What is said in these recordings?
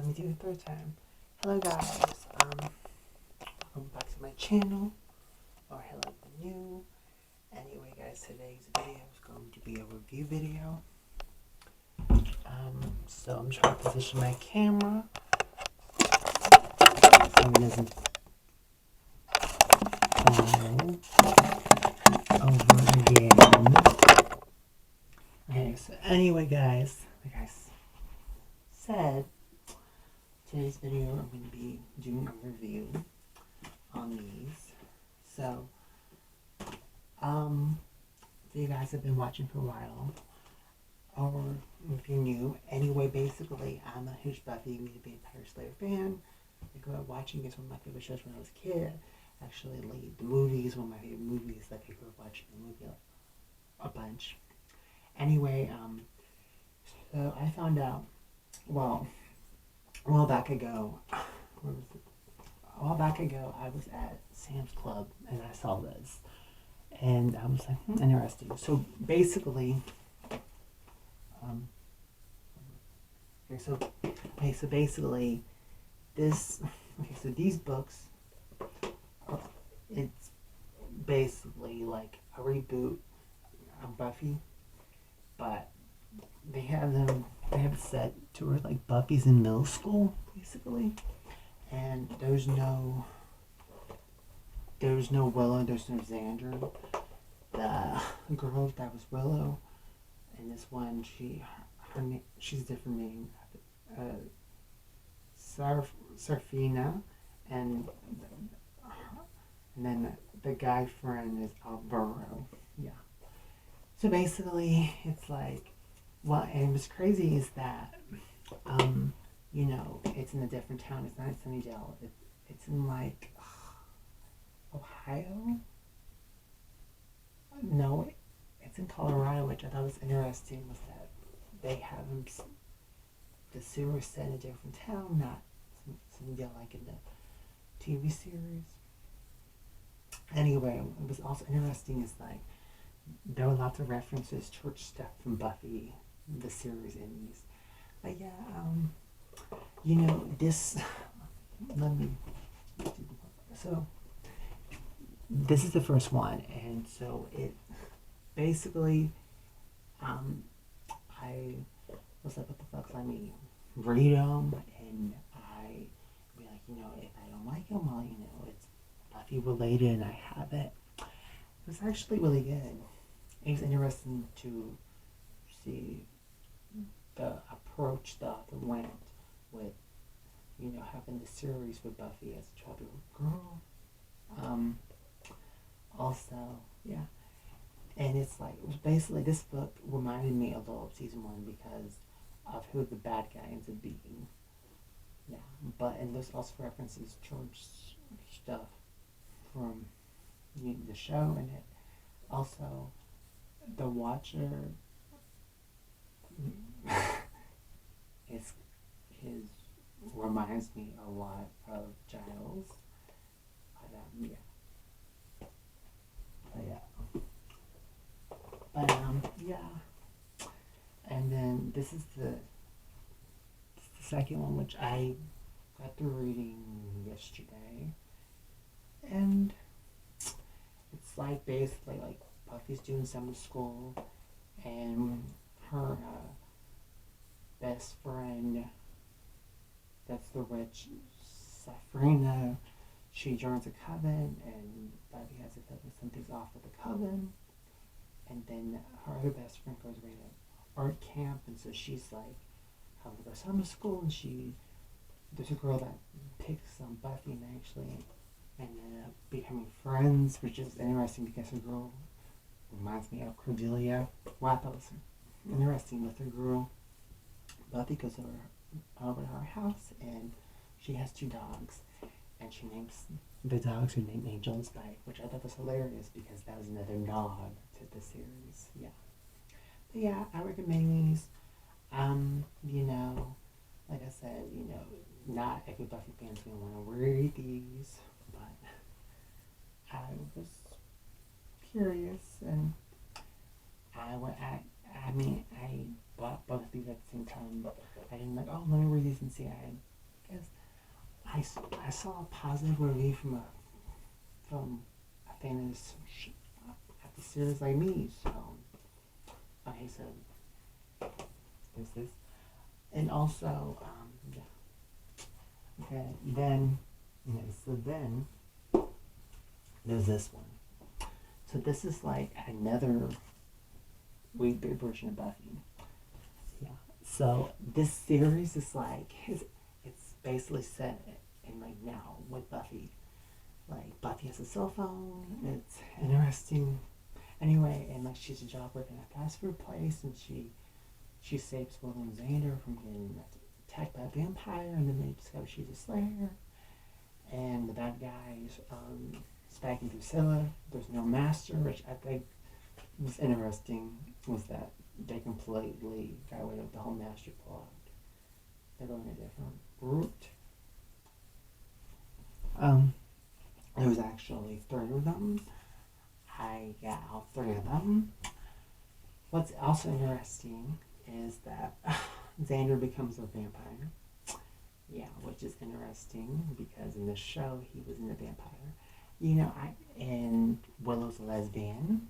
Let me do it a third time. Hello guys, welcome back to my channel, or hello if you're new. Anyway guys, today's video is going to be a review video. So I'm trying to position my camera so it doesn't fall over again. Okay, so anyway guys, like I said, today's video I'm going to be doing a review on these. So, if you guys have been watching for a while, or if you're new, anyway, basically, I'm a huge Buffy and Vampire Slayer fan. I grew up watching this, one of my favorite shows when I was a kid. Actually, like, the movies, one of my favorite movies, like, I grew up watching the movie a bunch. Anyway, so I found out, well, a while back ago, I was at Sam's Club and I saw this, and I was like, interesting. So basically, so these books, it's basically like a reboot of Buffy, but they have it set to where like Buffy's in middle school, basically. And there's no Willow, there's no Xander. The girl that was Willow, and this one, she's a different name. Sarfina, and then the guy friend is Alvaro. Yeah. So basically, it's like, well, and what's crazy is that, it's in a different town. It's not in Sunnydale. It's in like Ohio. No, it's in Colorado, which I thought was interesting. Was that they have the series set in a different town, not Sunnydale like in the TV series. Anyway, what was also interesting is like there were lots of references towards stuff from Buffy, the series, in these. But yeah, this. Let me. So this is the first one, and so it basically, I was like, what the fuck? Let me read them, and I be like, if I don't like them, well, it's Buffy related, and I have it. It was actually really good. It was interesting to see the approach the author went with, having the series with Buffy as a childhood girl. Also, yeah. And it's like, basically, this book reminded me a little of season 1 because of who the bad guy ends up being. Yeah. And there's also references towards stuff from the show, and it also, the Watcher reminds me a lot of Giles. Yeah. Yeah. And then this is the second one, which I got through reading yesterday, and it's like basically like Buffy's doing summer school, and her best friend, that's the witch, Sabrina, she joins a coven, and Buffy has to figure something's off with the coven. And then her other best friend goes away to art camp, and so she's like having to go to summer school, and there's a girl that picks on Buffy and actually ended up becoming friends, which is interesting because the girl reminds me of Cordelia. Well, I thought it was interesting with the girl. Buffy goes over to her house, and she has 2 dogs, and she names the dogs are named Angel and Spike, which I thought was hilarious because that was another nod to the series. Yeah. But yeah, I recommend these. Like I said, not every Buffy fan's gonna want to read these, but I was curious, and I bought both of these at the same time. I didn't like, oh, let me read these and see. I guess I saw a positive review from a fan at the series like me. So okay, so there's this, and also yeah. Okay, then so then there's this one. So this is like another weird version of Buffy. Yeah. So this series is like it's basically set in like now with Buffy. Like Buffy has a cell phone. It's interesting. Anyway, and like she's a job working at a fast food place, and she saves Will and Xander from getting attacked by a vampire, and then they discover she's a slayer. And the bad guys spacking Drusilla. There's no master, which I think was interesting. Was that they completely got rid of the whole master plot. They're going a different route. There was actually 3 of them. I got all 3 of them. What's also interesting is that Xander becomes a vampire. Yeah, which is interesting because in the show he wasn't a vampire. You know, and Willow's a lesbian,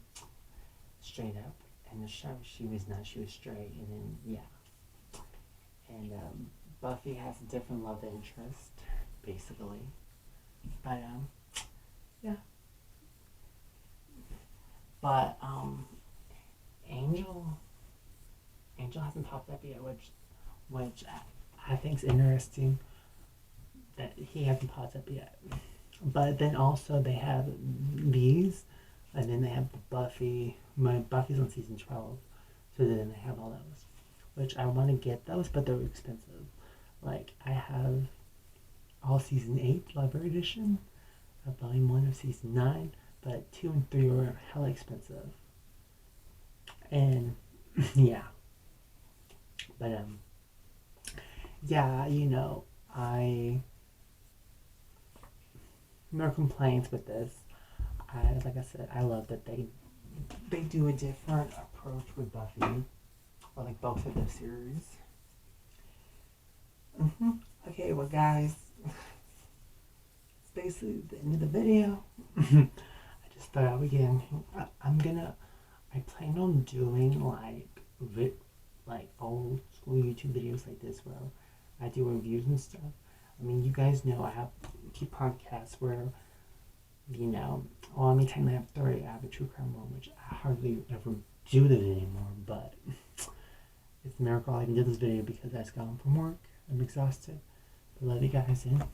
straight up. In the show she was not. She was straight, and then yeah. And Buffy has a different love interest, basically. But yeah. But Angel hasn't popped up yet, which I think's interesting that he hasn't popped up yet. But then also they have these, and then they have the Buffy. Buffy's on season 12, so then they have all those, which I want to get those, but they're expensive. Like I have all season 8 library edition, volume 1 of season 9, but 2 and 3 are hella expensive. And yeah, but yeah, you know, no complaints with this. Like I said, I love that they do a different approach with Buffy, or like both of their series. Okay, well guys, it's basically the end of the video. I just thought I would get in. I plan on doing like old school YouTube videos like this where I do reviews and stuff. I mean, you guys know I have 2 podcasts where, you know, well, anytime I have 30, I have a true crime one, which I hardly ever do this anymore, but it's a miracle I can do this video because I just got home from work. I'm exhausted. I love you guys, and